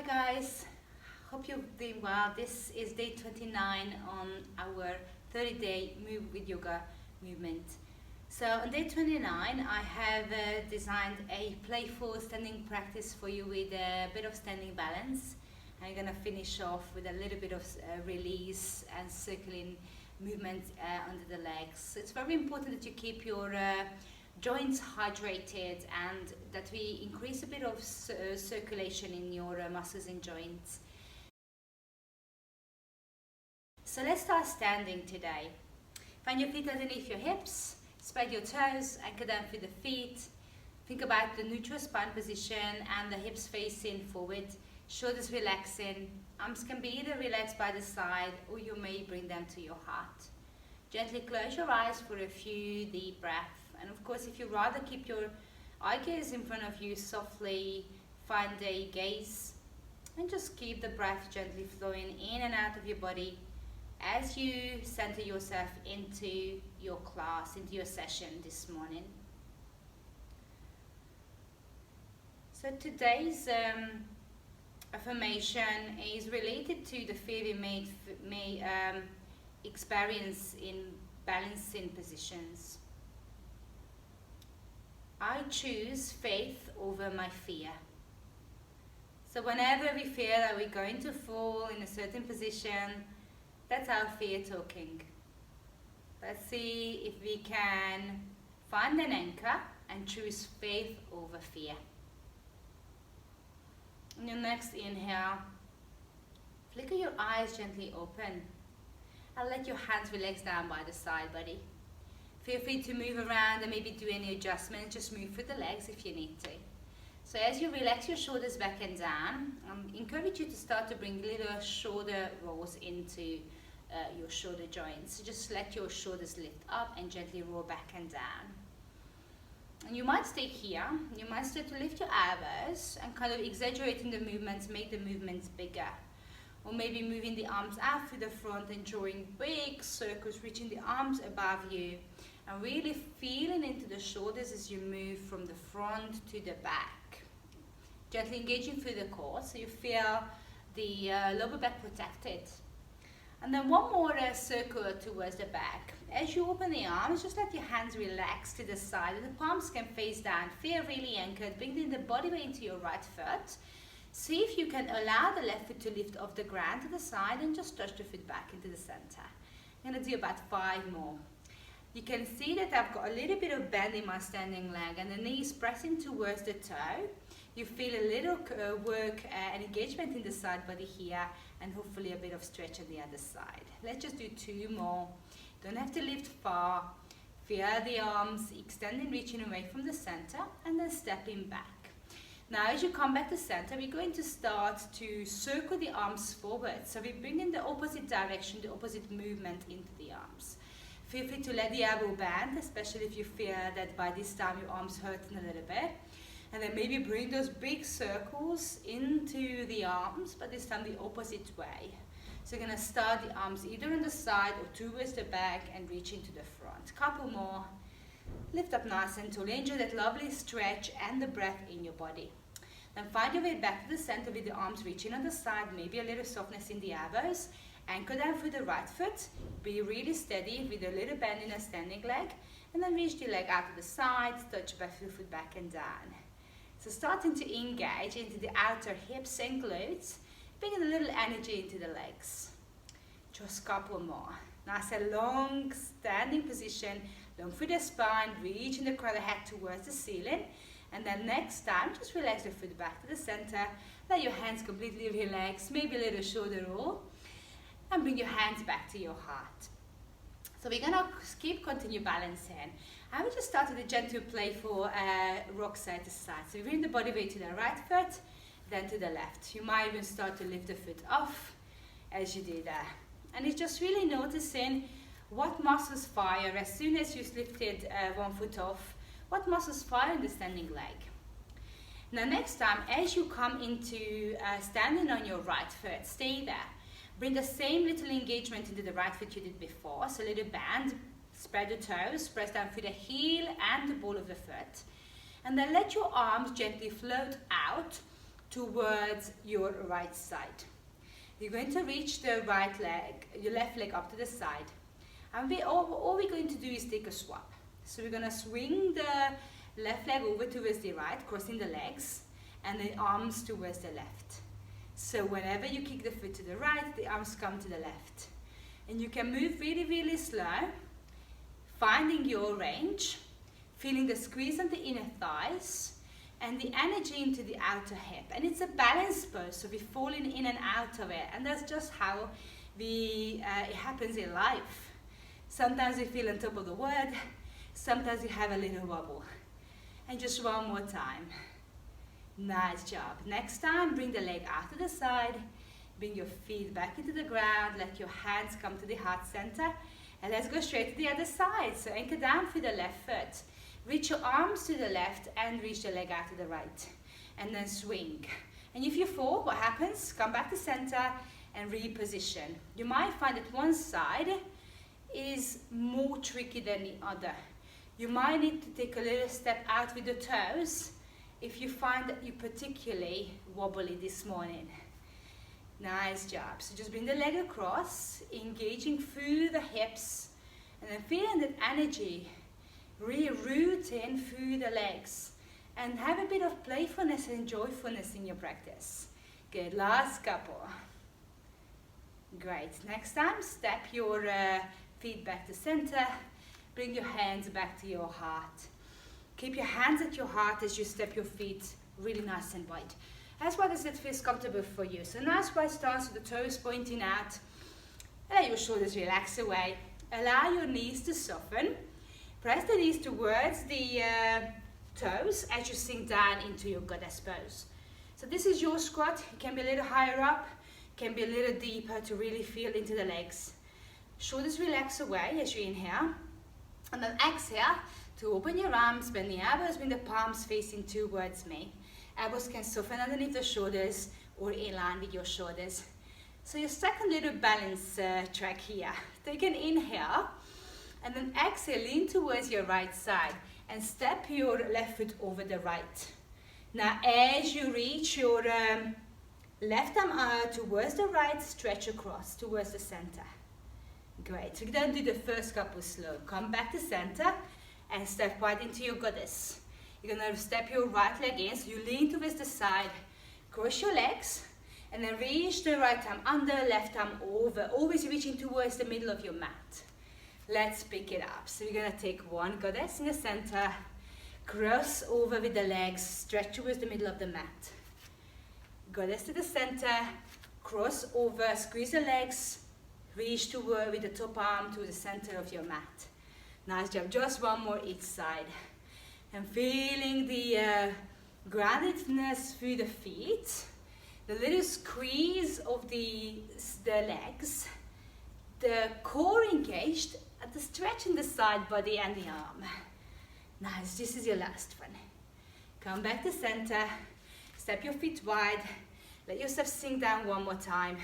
Hi guys, hope you're doing well. This is day 29 on our 30-day Move with Yoga movement. So on day 29 I have designed a playful standing practice for you with a bit of standing balance. I'm going to finish off with a little bit of release and circling movement under the legs. It's very important that you keep your joints hydrated and that we increase a bit of circulation in your muscles and joints. So let's start standing today. Find your feet underneath your hips, spread your toes, anchor down through the feet. Think about the neutral spine position and the hips facing forward, shoulders relaxing. Arms can be either relaxed by the side or you may bring them to your heart. Gently close your eyes for a few deep breaths. And of course, if you rather keep your eye gaze in front of you, softly find a gaze and just keep the breath gently flowing in and out of your body as you center yourself into your class, into your session this morning. So today's affirmation is related to the fear we may experience in balancing positions. I choose faith over my fear. So whenever we feel that we're going to fall in a certain position, that's our fear talking. Let's see if we can find an anchor and choose faith over fear. On your next inhale, flicker your eyes gently open and let your hands relax down by the side, buddy. Feel free to move around and maybe do any adjustments, just move through the legs if you need to. So as you relax your shoulders back and down, I encourage you to start to bring little shoulder rolls into your shoulder joints. So just let your shoulders lift up and gently roll back and down. And you might stay here, you might start to lift your elbows and kind of exaggerating the movements, make the movements bigger. Or maybe moving the arms out through the front and drawing big circles, reaching the arms above you and really feeling into the shoulders as you move from the front to the back. Gently engaging through the core so you feel the lower back protected. And then one more circle towards the back. As you open the arms, just let your hands relax to the side and the palms can face down. Feel really anchored, bringing the body weight into your right foot. See if you can allow the left foot to lift off the ground to the side and just touch the foot back into the center. I'm going to do about 5 more. You can see that I've got a little bit of bend in my standing leg and the knee is pressing towards the toe. You feel a little work and engagement in the side body here and hopefully a bit of stretch on the other side. Let's just do 2 more. Don't have to lift far. Feel the arms extending, reaching away from the center and then stepping back. Now as you come back to center, we're going to start to circle the arms forward. So we bring in the opposite direction, the opposite movement into the arms. Feel free to let the elbow bend, especially if you feel that by this time your arms hurting a little bit. And then maybe bring those big circles into the arms, but this time the opposite way. So you're going to start the arms either on the side or towards the back and reach into the front. Couple more. Lift up nice and tall. Enjoy that lovely stretch and the breath in your body. Then find your way back to the center with the arms reaching on the side, maybe a little softness in the elbows. Anchor down through the right foot. Be really steady with a little bend in a standing leg. And then reach the leg out to the side, touch back the foot back and down. So starting to engage into the outer hips and glutes, bringing a little energy into the legs. Just a couple more. Nice and long standing position, long through the spine, reaching the crown of the head towards the ceiling. And then next time, just relax the foot back to the center. Let your hands completely relax, maybe a little shoulder roll. And bring your hands back to your heart. So we're going to continue balancing. I will just start with a gentle playful rock side to side. So you bring the body weight to the right foot, then to the left. You might even start to lift the foot off as you do that. And it's just really noticing what muscles fire as soon as you lifted one foot off. What muscles fire in the standing leg? Now next time, as you come into standing on your right foot, stay there. Bring the same little engagement into the right foot you did before. So a little bend, spread the toes, press down through the heel and the ball of the foot. And then let your arms gently float out towards your right side. You're going to reach the right leg, your left leg up to the side. And all we're going to do is take a swap. So we're going to swing the left leg over towards the right, crossing the legs, and the arms towards the left. So whenever you kick the foot to the right, the arms come to the left. And you can move really, really slow, finding your range, feeling the squeeze on the inner thighs, and the energy into the outer hip. And it's a balanced pose, so we're falling in and out of it. And that's just how it happens in life. Sometimes we feel on top of the world, sometimes we have a little wobble. And just one more time. Nice job. Next time, bring the leg out to the side, bring your feet back into the ground, let your hands come to the heart center, and let's go straight to the other side. So anchor down for the left foot. Reach your arms to the left and reach the leg out to the right. And then swing. And if you fall, what happens? Come back to center and reposition. You might find that one side is more tricky than the other. You might need to take a little step out with the toes if you find that you're particularly wobbly this morning. Nice job. So just bring the leg across, engaging through the hips, and then feeling that energy re-rooting through the legs. And have a bit of playfulness and joyfulness in your practice. Good, last couple. Great. Next time, step your feet back to center. Bring your hands back to your heart. Keep your hands at your heart as you step your feet really nice and wide. As wide as it feels comfortable for you. So nice wide stance with the toes pointing out. Let your shoulders relax away. Allow your knees to soften. Press the knees towards the toes as you sink down into your goddess pose. So this is your squat. It can be a little higher up, can be a little deeper to really feel into the legs. Shoulders relax away as you inhale. And then exhale to open your arms, bend the elbows, bring the palms facing towards me. Elbows can soften underneath the shoulders or in line with your shoulders. So your second little balance track here. Take an inhale and then exhale, lean towards your right side and step your left foot over the right. Now as you reach your left arm towards the right, stretch across towards the center. Great. So we're going to do the first couple slow. Come back to center and step wide into your goddess. You're going to step your right leg in, so you lean towards the side, cross your legs, and then reach the right arm under, left arm over, always reaching towards the middle of your mat. Let's pick it up. So we're going to take one goddess in the center, cross over with the legs, stretch towards the middle of the mat. Goddess to the center, cross over, squeeze the legs, reach toward with the top arm to the center of your mat. Nice job. Just one more each side. And feeling the groundedness through the feet, the little squeeze of the legs, the core engaged, at the stretch in the side body and the arm. Nice. This is your last one. Come back to center. Step your feet wide. Let yourself sink down one more time.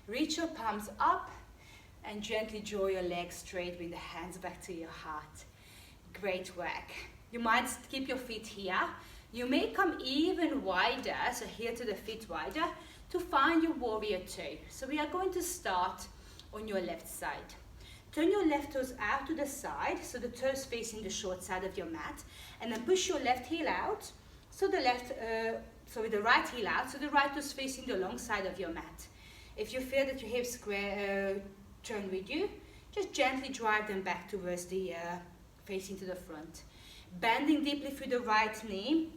Reach your palms up and gently draw your legs straight, bring the hands back to your heart. Great work. You might keep your feet here. You may come even wider, so here to the feet wider, to find your warrior two. So we are going to start on your left side. Turn your left toes out to the side, so the toes facing the short side of your mat, and then push your left heel out, so with the right heel out, so the right toes facing the long side of your mat. If you feel that your hips turn with you, just gently drive them back towards the facing to the front. Bending deeply through the right knee,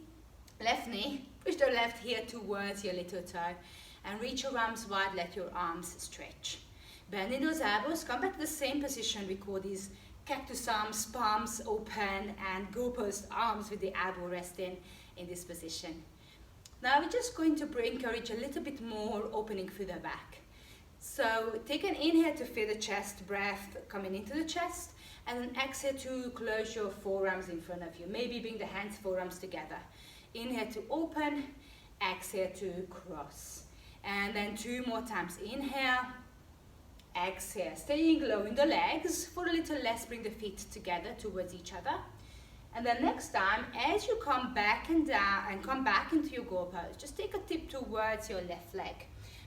left knee, push the left heel towards your little toe, and reach your arms wide, let your arms stretch. Bending those elbows, come back to the same position. We call these cactus arms, palms open, and goalpost arms with the elbow resting in this position. Now we're just going to encourage a little bit more opening through the back. So take an inhale to feel the chest, breath coming into the chest, and then exhale to close your forearms in front of you. Maybe bring the hands, forearms together. Inhale to open, exhale to cross. And then 2 more times. Inhale, exhale. Staying low in the legs. For a little less, bring the feet together towards each other. And then next time, as you come back and down and come back into your goal pose, just take a tip towards your left leg.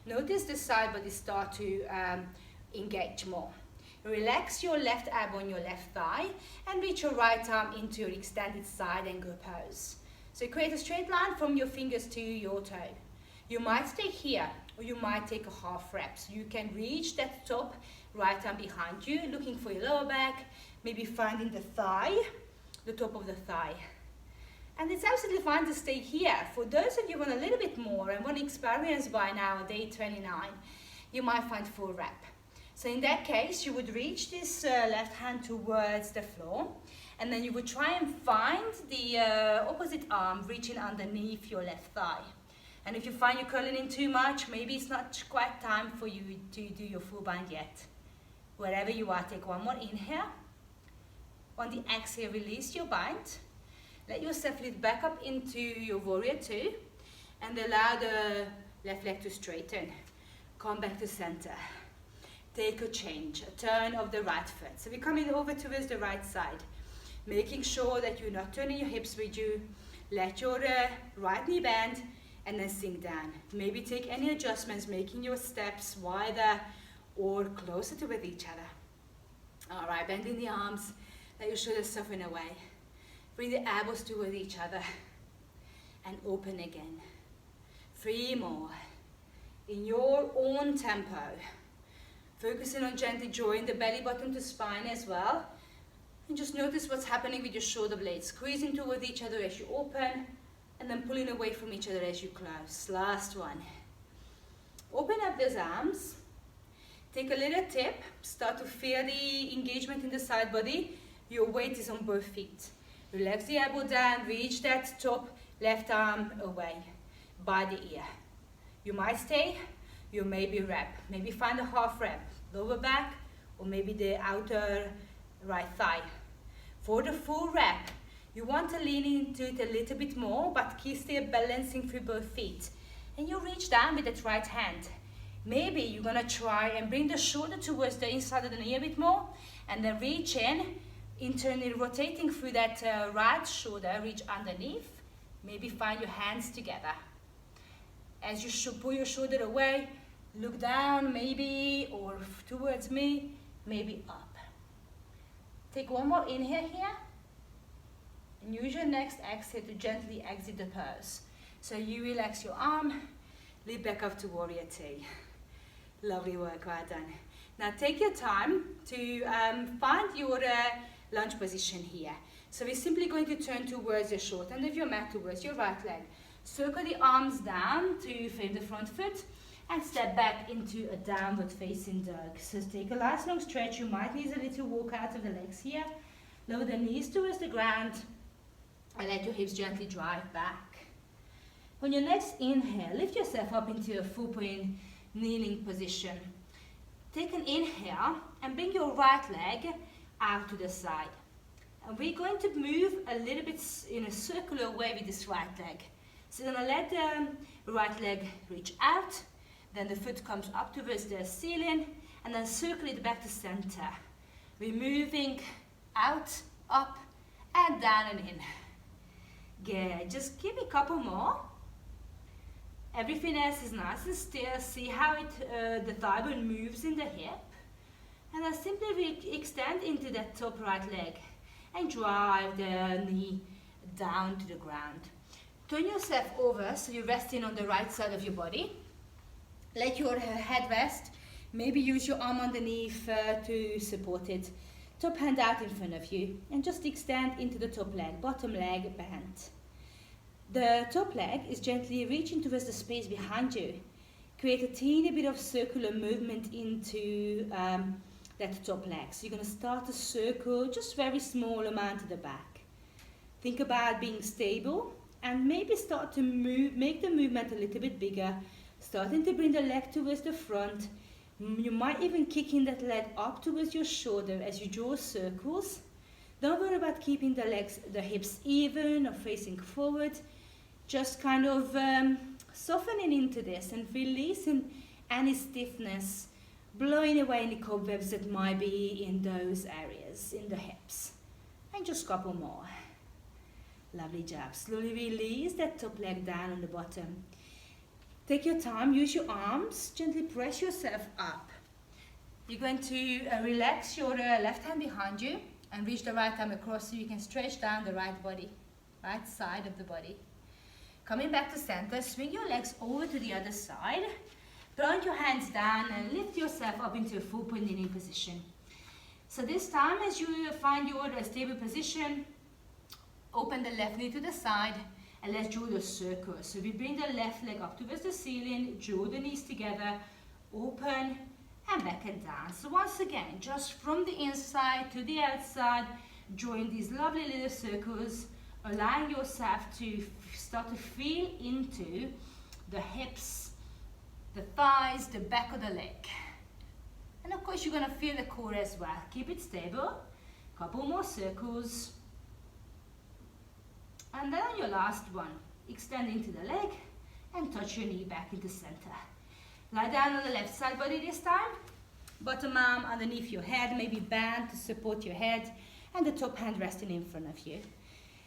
Notice the side body start to engage more. Relax your left ab on your left thigh and reach your right arm into your extended side angle pose. So create a straight line from your fingers to your toe. You might stay here or you might take a half rep. So you can reach that top, right arm behind you, looking for your lower back, maybe finding the thigh, the top of the thigh. And it's absolutely fine to stay here. For those of you who want a little bit more and want to experience by now day 29, you might find full rep. So in that case, you would reach this left hand towards the floor, and then you would try and find the opposite arm reaching underneath your left thigh. And if you find you're curling in too much, maybe it's not quite time for you to do your full bind yet. Wherever you are, take one more inhale. On the exhale, release your bind. Let yourself lift back up into your warrior two, and allow the left leg to straighten. Come back to center. Take a change, a turn of the right foot. So we're coming over towards the right side, making sure that you're not turning your hips with you. Let your right knee bend and then sink down. Maybe take any adjustments, making your steps wider or closer to with each other. All right, bending the arms, let your shoulders soften away. Bring the elbows toward each other and open again. 3 more in your own tempo. Focusing on gently drawing the belly button to spine as well. And just notice what's happening with your shoulder blades. Squeezing toward each other as you open, and then pulling away from each other as you close. Last one. Open up those arms. Take a little tip. Start to feel the engagement in the side body. Your weight is on both feet. Relax the elbow down. Reach that top left arm away by the ear. You might stay. You maybe rep, maybe find a half rep, lower back, or maybe the outer right thigh. For the full rep, you want to lean into it a little bit more, but keep still balancing through both feet. And you reach down with that right hand. Maybe you're gonna try and bring the shoulder towards the inside of the knee a bit more, and then reach in, internally rotating through that right shoulder, reach underneath. Maybe find your hands together. As you pull your shoulder away, look down maybe, or towards me, maybe up. Take one more inhale here, and use your next exhale to gently exit the pose. So you relax your arm, lift back up to warrior two. Lovely work, well done. Now take your time to find your lunge position here. So we're simply going to turn towards the short end of your mat, towards your right leg. Circle the arms down to frame the front foot and step back into a downward facing dog. So take a nice long stretch. You might need a little walk out of the legs here. Lower the knees towards the ground and let your hips gently drive back. On your next inhale, lift yourself up into a full point kneeling position. Take an inhale and bring your right leg out to the side. And we're going to move a little bit in a circular way with this right leg. So you're going to let the right leg reach out, then the foot comes up towards the ceiling, and then circle it back to center. We're moving out, up, and down and in. Good. Just give me a couple more. Everything else is nice and still. See how the thigh bone moves in the hip. And then simply extend into that top right leg and drive the knee down to the ground. Turn yourself over so you're resting on the right side of your body. Let your head rest. Maybe use your arm underneath to support it. Top hand out in front of you and just extend into the top leg, bottom leg bent. The top leg is gently reaching towards the space behind you. Create a teeny bit of circular movement into that top leg. So you're going to start a circle, just very small amount to the back. Think about being stable and maybe start to move, make the movement a little bit bigger. Starting to bring the leg towards the front. You might even kick in that leg up towards your shoulder as you draw circles. Don't worry about keeping the hips even or facing forward. Just kind of softening into this and releasing any stiffness, blowing away any cobwebs that might be in those areas, in the hips. And just a couple more. Lovely job. Slowly release that top leg down on the bottom. Take your time, use your arms, gently press yourself up. You're going to relax your left hand behind you and reach the right arm across so you can stretch down the right body, right side of the body. Coming back to center, swing your legs over to the other side. Plant your hands down and lift yourself up into a full point kneeling position. So this time, as you find your stable position, open the left knee to the side and let's draw the circle. So we bring the left leg up towards the ceiling, draw the knees together, open and back and down. So once again, just from the inside to the outside, drawing these lovely little circles, allowing yourself to start to feel into the hips, the thighs, the back of the leg. And of course you're going to feel the core as well. Keep it stable. Couple more circles. And then on your last one, extend into the leg and touch your knee back into center. Lie down on the left side body this time. Bottom arm underneath your head, maybe bend to support your head, and the top hand resting in front of you.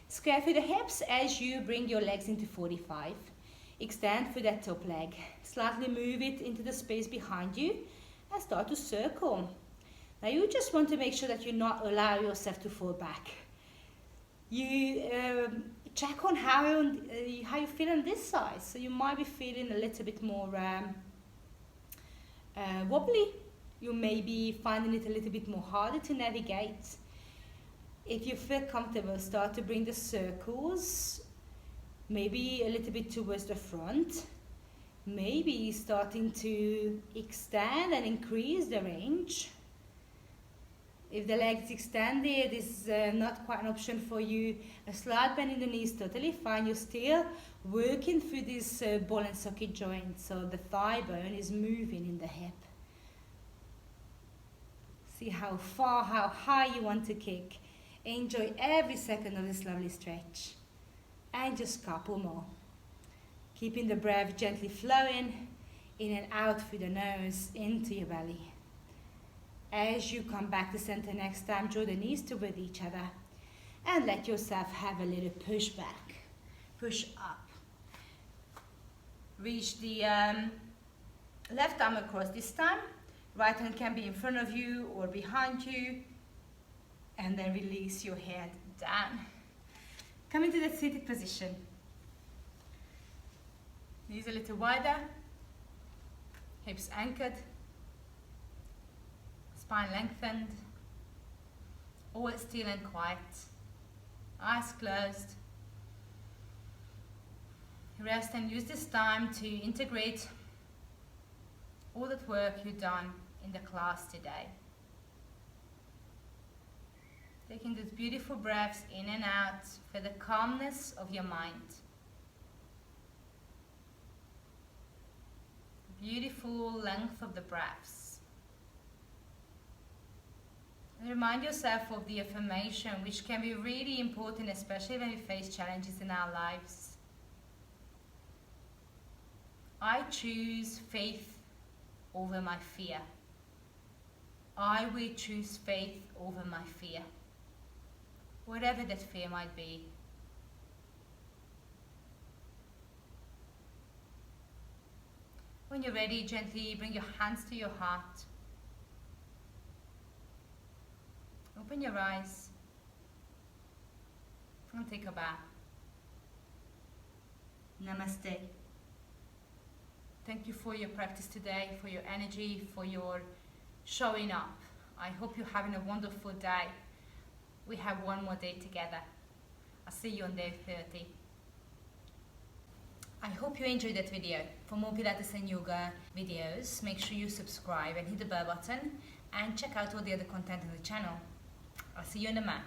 Square through the hips as you bring your legs into 45. Extend through that top leg. Slightly move it into the space behind you and start to circle. Now you just want to make sure that you not allow yourself to fall back. You check on how you feel on this side. So you might be feeling a little bit more wobbly. You may be finding it a little bit more harder to navigate. If you feel comfortable, start to bring the circles maybe a little bit towards the front. Maybe starting to extend and increase the range. If the legs extended is not quite an option for you, a slight bend in the knees, totally fine. You're still working through this ball and socket joint, so the thigh bone is moving in the hip. See how far, how high you want to kick. Enjoy every second of this lovely stretch. And just a couple more. Keeping the breath gently flowing in and out through the nose into your belly. As you come back to center next time, draw the knees toward each other and let yourself have a little push back, push up. Reach the left arm across this time. Right hand can be in front of you or behind you, and then release your head down. Come into that seated position. Knees a little wider, hips anchored, spine lengthened, all still and quiet, eyes closed. Rest and use this time to integrate all that work you've done in the class today. Taking those beautiful breaths in and out for the calmness of your mind. Beautiful length of the breaths. And remind yourself of the affirmation, which can be really important, especially when we face challenges in our lives. I choose faith over my fear. I will choose faith over my fear. Whatever that fear might be. When you're ready, gently bring your hands to your heart. Open your eyes and take a bow. Namaste. Thank you for your practice today, for your energy, for your showing up. I hope you're having a wonderful day. We have one more day together. I'll see you on day 30. I hope you enjoyed that video. For more Pilates and Yoga videos, make sure you subscribe and hit the bell button and check out all the other content on the channel. I'll see you on the mat.